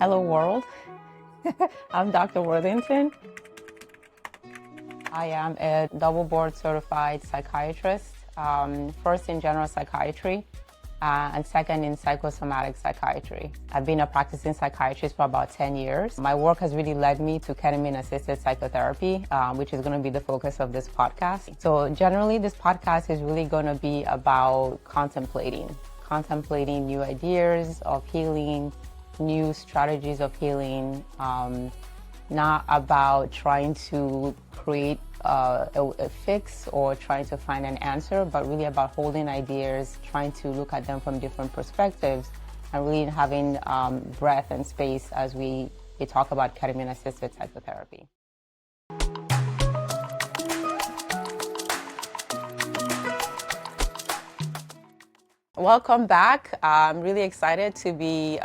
Hello world, I'm Dr. Worthington. I am a double board certified psychiatrist, first in general psychiatry and second in psychosomatic psychiatry. I've been a practicing psychiatrist for about 10 years. My work has really led me to ketamine-assisted psychotherapy, which is going to be the focus of this podcast. So generally, this podcast is really going to be about contemplating new ideas of healing, new strategies of healing, not about trying to create a fix or trying to find an answer, but really about holding ideas, trying to look at them from different perspectives, and really having breath and space as we talk about ketamine-assisted psychotherapy. Welcome back. I'm really excited to be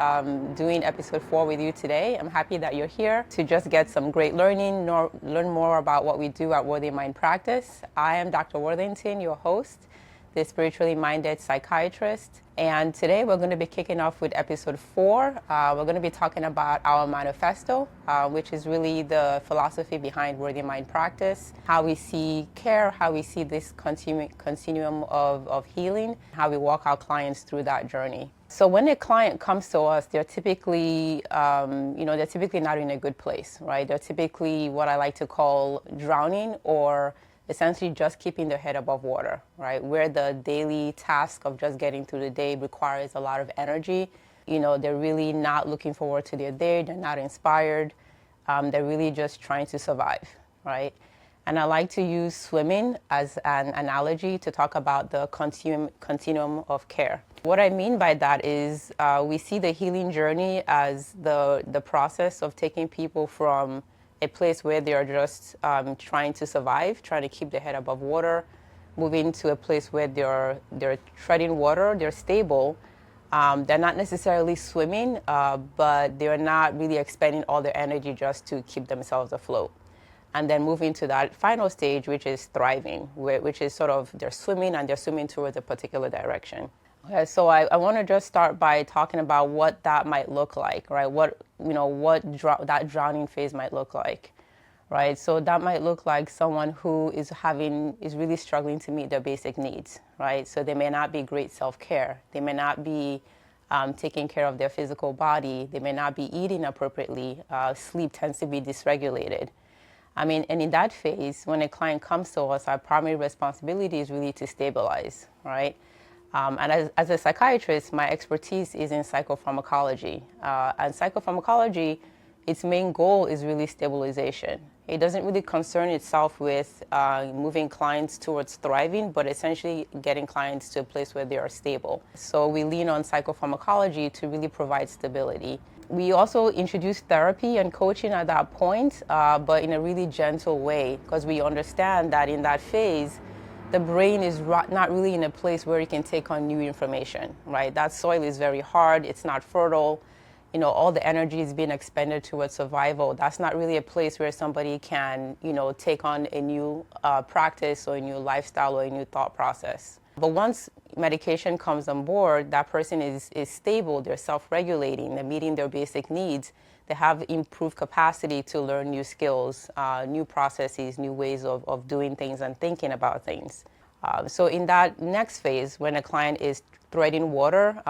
doing episode 4 with you today. I'm happy that you're here to just get some great learning, learn more about what we do at WorthyMind Practice. I am Dr. Worthington, your host, the spiritually minded psychiatrist. And today we're going to be kicking off with episode 4. We're going to be talking about our manifesto, which is really the philosophy behind WorthyMind Practice, how we see care, how we see this continuum of healing, how we walk our clients through that journey. So when a client comes to us, they're typically, they're typically not in a good place, right? They're typically what I like to call drowning, or essentially just keeping their head above water, right? Where the daily task of just getting through the day requires a lot of energy. They're really not looking forward to their day. They're not inspired. They're really just trying to survive, right? And I like to use swimming as an analogy to talk about the continuum of care. What I mean by that is we see the healing journey as the process of taking people from a place where they are just trying to survive, trying to keep their head above water, moving to a place where they're treading water, they're stable. They're not necessarily swimming, but they're not really expending all their energy just to keep themselves afloat. And then moving to that final stage, which is thriving, which is sort of they're swimming and they're swimming towards a particular direction. Okay, so I want to just start by talking about what that might look like, right? What that drowning phase might look like, right? So that might look like someone who is really struggling to meet their basic needs, right? So they may not be great self-care. They may not be taking care of their physical body. They may not be eating appropriately. Sleep tends to be dysregulated. And in that phase, when a client comes to us, our primary responsibility is really to stabilize, right? And as a psychiatrist, my expertise is in psychopharmacology. And psychopharmacology, its main goal is really stabilization. It doesn't really concern itself with moving clients towards thriving, but essentially getting clients to a place where they are stable. So we lean on psychopharmacology to really provide stability. We also introduce therapy and coaching at that point, but in a really gentle way, because we understand that in that phase, the brain is not really in a place where it can take on new information, right? That soil is very hard, it's not fertile. All the energy is being expended towards survival. That's not really a place where somebody can, take on a new practice or a new lifestyle or a new thought process. But once medication comes on board, that person is stable, they're self-regulating, they're meeting their basic needs. They have improved capacity to learn new skills, new processes, new ways of doing things and thinking about things. So in that next phase, when a client is treading water,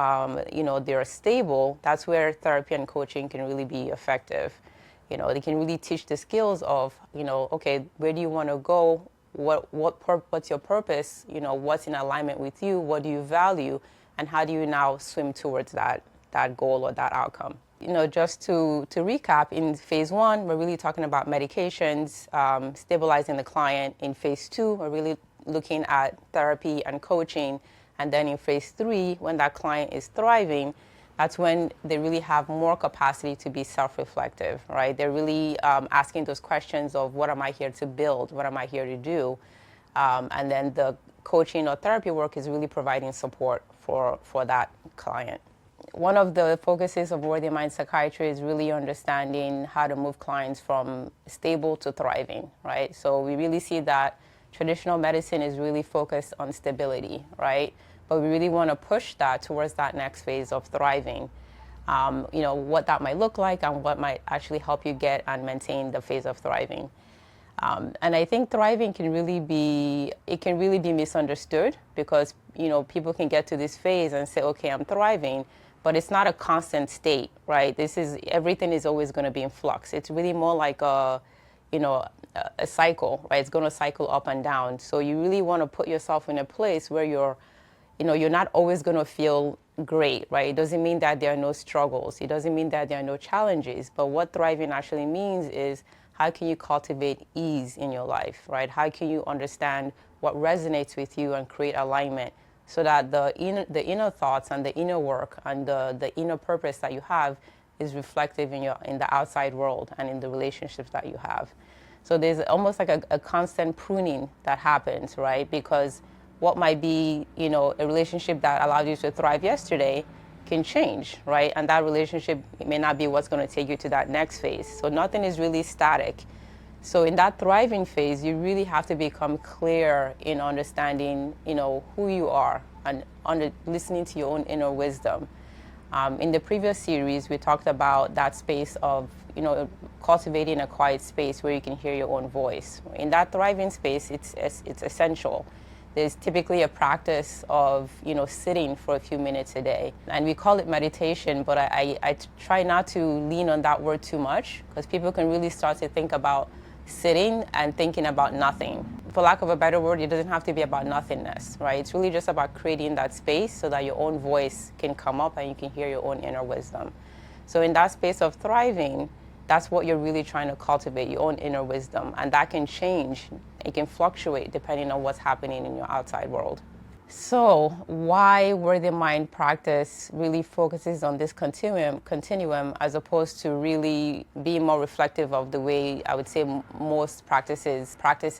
they're stable, that's where therapy and coaching can really be effective. They can really teach the skills of, okay, where do you want to go? What's your purpose? What's in alignment with you? What do you value? And how do you now swim towards that goal or that outcome? Just to recap, in phase 1, we're really talking about medications, stabilizing the client. In phase 2, we're really looking at therapy and coaching. And then in phase 3, when that client is thriving, that's when they really have more capacity to be self-reflective, right? They're really asking those questions of what am I here to build? What am I here to do? And then the coaching or therapy work is really providing support for that client. One of the focuses of WorthyMind Psychiatry is really understanding how to move clients from stable to thriving, right? So we really see that traditional medicine is really focused on stability, right? But we really want to push that towards that next phase of thriving. what that might look like and what might actually help you get and maintain the phase of thriving. And I think thriving can really be misunderstood because, people can get to this phase and say, okay, I'm thriving, but it's not a constant state, right? Everything is always going to be in flux. It's really more like a cycle, right? It's going to cycle up and down. So you really want to put yourself in a place where you're not always going to feel great, right? It doesn't mean that there are no struggles. It doesn't mean that there are no challenges. But what thriving actually means is how can you cultivate ease in your life, right? How can you understand what resonates with you and create alignment so that the inner thoughts and the inner work and the inner purpose that you have is reflective in the outside world and in the relationships that you have. So there's almost like a constant pruning that happens, right? Because what might be, a relationship that allowed you to thrive yesterday can change, right? And that relationship may not be what's going to take you to that next phase. So nothing is really static. So in that thriving phase, you really have to become clear in understanding, who you are and listening to your own inner wisdom. In the previous series, we talked about that space of, cultivating a quiet space where you can hear your own voice. In that thriving space, it's essential. There's typically a practice of, sitting for a few minutes a day. And we call it meditation, but I try not to lean on that word too much because people can really start to think about sitting and thinking about nothing. For lack of a better word, it doesn't have to be about nothingness, right? It's really just about creating that space so that your own voice can come up and you can hear your own inner wisdom. So in that space of thriving, that's what you're really trying to cultivate, your own inner wisdom. And that can change. It can fluctuate depending on what's happening in your outside world. So why WorthyMind practice really focuses on this continuum as opposed to really being more reflective of the way I would say most practices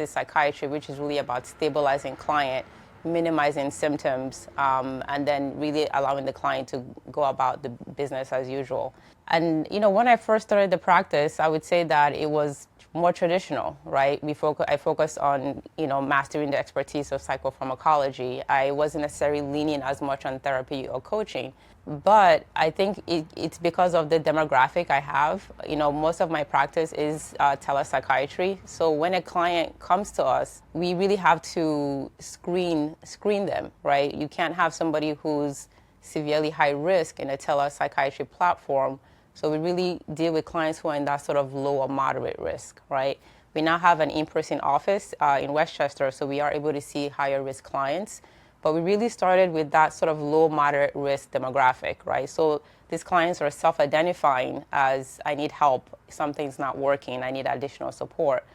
psychiatry, which is really about stabilizing client, minimizing symptoms, and then really allowing the client to go about the business as usual. And, when I first started the practice, I would say that it was more traditional, right? I focused on, mastering the expertise of psychopharmacology. I wasn't necessarily leaning as much on therapy or coaching, but I think it's because of the demographic I have. Most of my practice is telepsychiatry. So when a client comes to us, we really have to screen them, right? You can't have somebody who's severely high risk in a telepsychiatry platform. So we really deal with clients who are in that sort of low or moderate risk, right? We now have an in-person office in Westchester, so we are able to see higher risk clients. But we really started with that sort of low, moderate risk demographic, right? So these clients are self-identifying as, I need help, something's not working, I need additional support,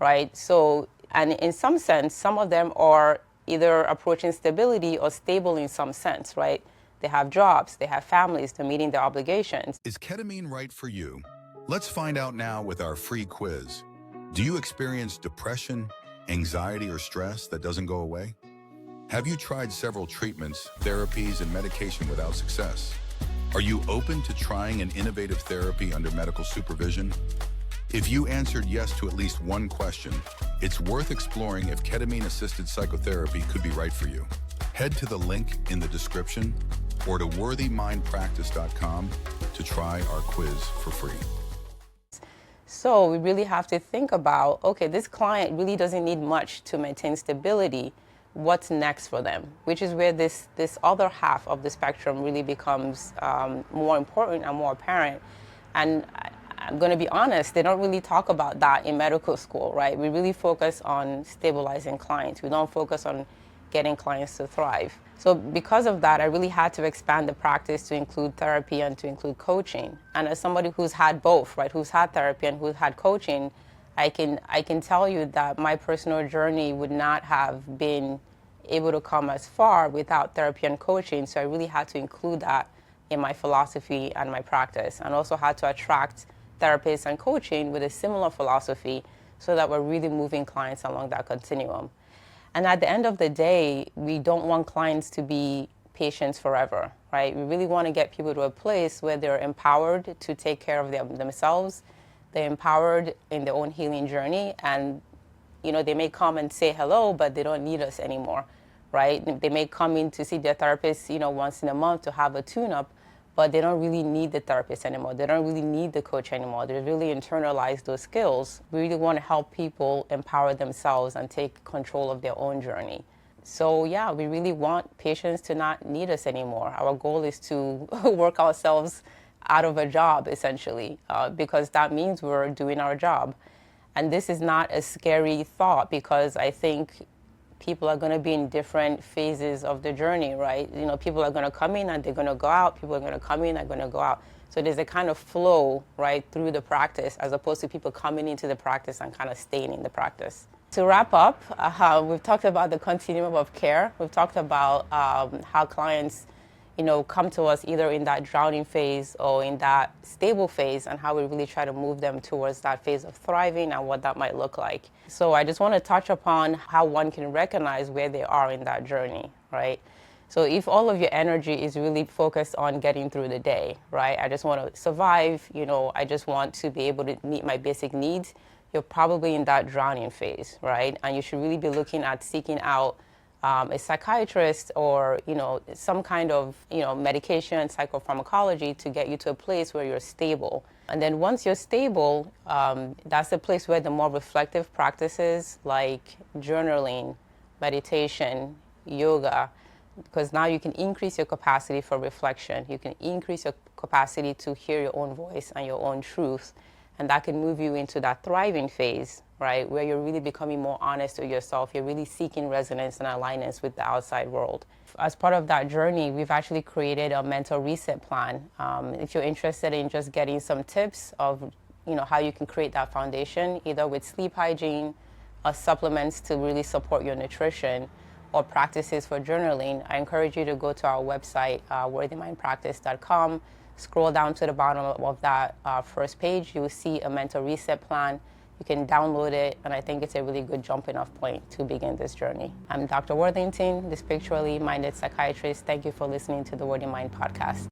right? So, and in some sense, some of them are either approaching stability or stable in some sense, right? They have jobs, they have families, they're meeting their obligations. Is ketamine right for you? Let's find out now with our free quiz. Do you experience depression, anxiety, or stress that doesn't go away? Have you tried several treatments, therapies, and medication without success? Are you open to trying an innovative therapy under medical supervision? If you answered yes to at least one question, it's worth exploring if ketamine-assisted psychotherapy could be right for you. Head to the link in the description or to WorthyMindPractice.com to try our quiz for free. So we really have to think about, okay, this client really doesn't need much to maintain stability. What's next for them? Which is where this other half of the spectrum really becomes more important and more apparent. And I'm going to be honest, they don't really talk about that in medical school, right? We really focus on stabilizing clients. We don't focus on getting clients to thrive. So because of that, I really had to expand the practice to include therapy and to include coaching. And as somebody who's had both, right, who's had therapy and who's had coaching, I can tell you that my personal journey would not have been able to come as far without therapy and coaching. So I really had to include that in my philosophy and my practice, and also had to attract therapists and coaching with a similar philosophy so that we're really moving clients along that continuum. And at the end of the day, we don't want clients to be patients forever, right? We really want to get people to a place where they're empowered to take care of themselves. They're empowered in their own healing journey. And, they may come and say hello, but they don't need us anymore, right? They may come in to see their therapist, once in a month to have a tune-up, but they don't really need the therapist anymore. They don't really need the coach anymore. They really internalize those skills. We really want to help people empower themselves and take control of their own journey. So yeah, we really want patients to not need us anymore. Our goal is to work ourselves out of a job, essentially, because that means we're doing our job. And this is not a scary thought, because I think people are going to be in different phases of the journey, right? You know, people are going to come in and they're going to go out. People are going to come in and going to go out. So there's a kind of flow, right, through the practice, as opposed to people coming into the practice and kind of staying in the practice. To wrap up, we've talked about the continuum of care. We've talked about how clients, you know, come to us either in that drowning phase or in that stable phase, and how we really try to move them towards that phase of thriving and what that might look like. So I just want to touch upon how one can recognize where they are in that journey, right? So if all of your energy is really focused on getting through the day, right? I just want to survive, you know, I just want to be able to meet my basic needs. You're probably in that drowning phase, right? And you should really be looking at seeking out a psychiatrist or, you know, some kind of, you know, medication, psychopharmacology to get you to a place where you're stable. And then once you're stable, that's the place where the more reflective practices like journaling, meditation, yoga, because now you can increase your capacity for reflection. You can increase your capacity to hear your own voice and your own truth. And that can move you into that thriving phase, right, where you're really becoming more honest with yourself. You're really seeking resonance and alignment with the outside world. As part of that journey, we've actually created a mental reset plan. If you're interested in just getting some tips of, you know, how you can create that foundation, either with sleep hygiene or supplements to really support your nutrition, or practices for journaling, I encourage you to go to our website, WorthyMind Scroll down to the bottom of that first page. You will see a mental reset plan. You can download it, and I think it's a really good jumping off point to begin this journey. I'm Dr. Worthington, the spiritually minded psychiatrist. Thank you for listening to the WorthyMind Podcast.